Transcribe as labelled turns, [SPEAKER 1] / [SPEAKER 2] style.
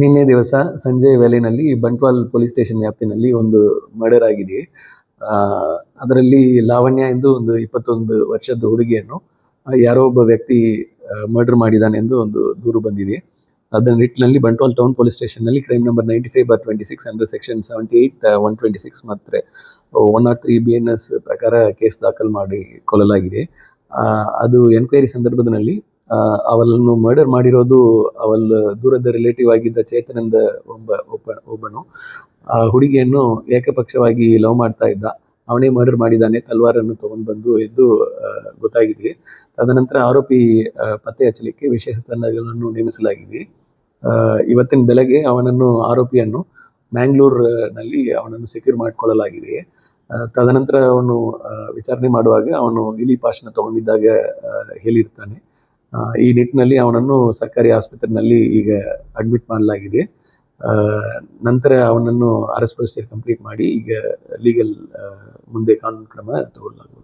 [SPEAKER 1] ನಿನ್ನೆ ದಿವಸ ಸಂಜೆ ವೇಳೆಯಲ್ಲಿ ಬಂಟ್ವಾಲ್ ಪೊಲೀಸ್ ಸ್ಟೇಷನ್ ವ್ಯಾಪ್ತಿನಲ್ಲಿ ಒಂದು ಮರ್ಡರ್ ಆಗಿದೆ. ಅದರಲ್ಲಿ ಲಾವಣ್ಯ ಎಂದು ಒಂದು 21 ವರ್ಷದ ಹುಡುಗಿಯನ್ನು ಯಾರೋ ಒಬ್ಬ ವ್ಯಕ್ತಿ ಮರ್ಡರ್ ಮಾಡಿದ್ದಾನೆಂದು ಒಂದು ದೂರು ಬಂದಿದೆ. ಅದರ ನಿಟ್ಟಿನಲ್ಲಿ ಬಂಟ್ವಾಲ್ ಟೌನ್ ಪೊಲೀಸ್ ಸ್ಟೇಷನ್ನಲ್ಲಿ ಕ್ರೈಮ್ ನಂಬರ್ 95/26 ಅಂಡರ್ ಸೆಕ್ಷನ್ 78, 126 ಮತ್ತು 103 BNS ಪ್ರಕಾರ ಕೇಸ್ ದಾಖಲು ಮಾಡಿ ಕೊಲ್ಲಲಾಗಿದೆ. ಅದು ಎನ್ಕ್ವೈರಿ ಸಂದರ್ಭದಲ್ಲಿ ಅವಳನ್ನು ಮರ್ಡರ್ ಮಾಡಿರೋದು ಅವಳ ದೂರದ ರಿಲೇಟಿವ್ ಆಗಿದ್ದ ಚೇತನಂದ ಒಬ್ಬನು ಆ ಹುಡುಗಿಯನ್ನು ಏಕಪಕ್ಷವಾಗಿ ಲವ್ ಮಾಡ್ತಾ ಇದ್ದ. ಅವನೇ ಮರ್ಡರ್ ಮಾಡಿದ್ದಾನೆ, ತಲ್ವಾರನ್ನು ತಗೊಂಡು ಬಂದು ಎಂದು ಗೊತ್ತಾಗಿದೆ. ತದನಂತರ ಆರೋಪಿ ಪತ್ತೆ ಹಚ್ಚಲಿಕ್ಕೆ ವಿಶೇಷ ತಂಡಗಳನ್ನು ನೇಮಿಸಲಾಗಿದೆ. ಇವತ್ತಿನ ಬೆಳಗ್ಗೆ ಆರೋಪಿಯನ್ನು ಮ್ಯಾಂಗ್ಳೂರ್ನಲ್ಲಿ ಅವನನ್ನು ಸೆಕ್ಯೂರ್ ಮಾಡಿಕೊಳ್ಳಲಾಗಿದೆ. ತದನಂತರ ಅವನು ವಿಚಾರಣೆ ಮಾಡುವಾಗ ಅವನು ಇಲಿ ಪಾಶನ ತಗೊಂಡಿದ್ದಾಗ ಹೇಳಿರ್ತಾನೆ. ಈ ನಿಟ್ಟಿನಲ್ಲಿ ಅವನನ್ನು ಸರ್ಕಾರಿ ಆಸ್ಪತ್ರೆಯಲ್ಲಿ ಈಗ ಅಡ್ಮಿಟ್ ಮಾಡಲಾಗಿದೆ. ನಂತರ ಅವನನ್ನು ಅರೆಸ್ಟ್ ಪ್ರೊಸೀಜರ್ ಕಂಪ್ಲೀಟ್ ಮಾಡಿ ಈಗ ಲೀಗಲ್ ಮುಂದೆ ಕಾನೂನು ಕ್ರಮ ತಗೊಳ್ಳಲಾಗುವುದು.